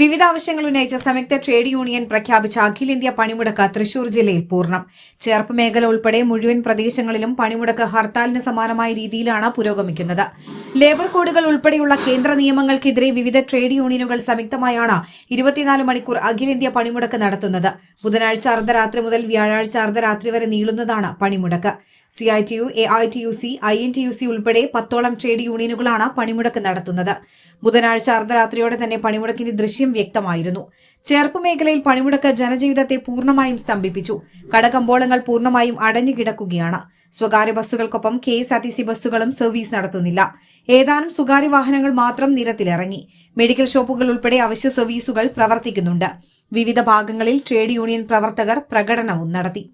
വിവിധ ആവശ്യങ്ങൾ ഉന്നയിച്ച സംയുക്ത ട്രേഡ് യൂണിയൻ പ്രഖ്യാപിച്ച അഖിലേന്ത്യാ പണിമുടക്ക് തൃശൂർ ജില്ലയിൽ പൂർണ്ണം. ചേർപ്പ് മേഖല ഉൾപ്പെടെ മുഴുവൻ പ്രദേശങ്ങളിലും പണിമുടക്ക് ഹർത്താലിന് സമാനമായ രീതിയിലാണ് പുരോഗമിക്കുന്നത്. ലേബർ കോഡുകൾ ഉൾപ്പെടെയുള്ള കേന്ദ്ര നിയമങ്ങൾക്കെതിരെ വിവിധ ട്രേഡ് യൂണിയനുകൾ സംയുക്തമായാണ് 24 മണിക്കൂർ അഖിലേന്ത്യാ പണിമുടക്ക് നടത്തുന്നത്. ബുധനാഴ്ച അർദ്ധരാത്രി മുതൽ വ്യാഴാഴ്ച അർദ്ധരാത്രി വരെ നീളുന്നതാണ് പണിമുടക്ക്. CITU, AITUC, INTUC ഉൾപ്പെടെ 10ഓളം ട്രേഡ് യൂണിയനുകളാണ് പണിമുടക്ക് നടത്തുന്നത്. ബുധനാഴ്ച അർദ്ധരാത്രിയോടെ തന്നെ പണിമുടക്കിന്റെ ദൃശ്യം വ്യക്തമായിരുന്നു. ചേർപ്പ് മേഖലയിൽ പണിമുടക്ക് ജനജീവിതത്തെ പൂർണ്ണമായും സ്തംഭിപ്പിച്ചു. കടകമ്പോളങ്ങൾ പൂർണ്ണമായും അടഞ്ഞുകിടക്കുകയാണ്. സ്വകാര്യ ബസ്സുകൾക്കൊപ്പം KSRTC ബസ്സുകളും സർവീസ് നടത്തുന്നില്ല. ഏതാനും സ്വകാര്യ വാഹനങ്ങൾ മാത്രം നിരത്തിലിറങ്ങി. മെഡിക്കൽ ഷോപ്പുകൾ ഉൾപ്പെടെ അവശ്യ സർവീസുകൾ പ്രവർത്തിക്കുന്നുണ്ട്. വിവിധ ഭാഗങ്ങളിൽ ട്രേഡ് യൂണിയൻ പ്രവർത്തകർ പ്രകടനവും നടത്തി.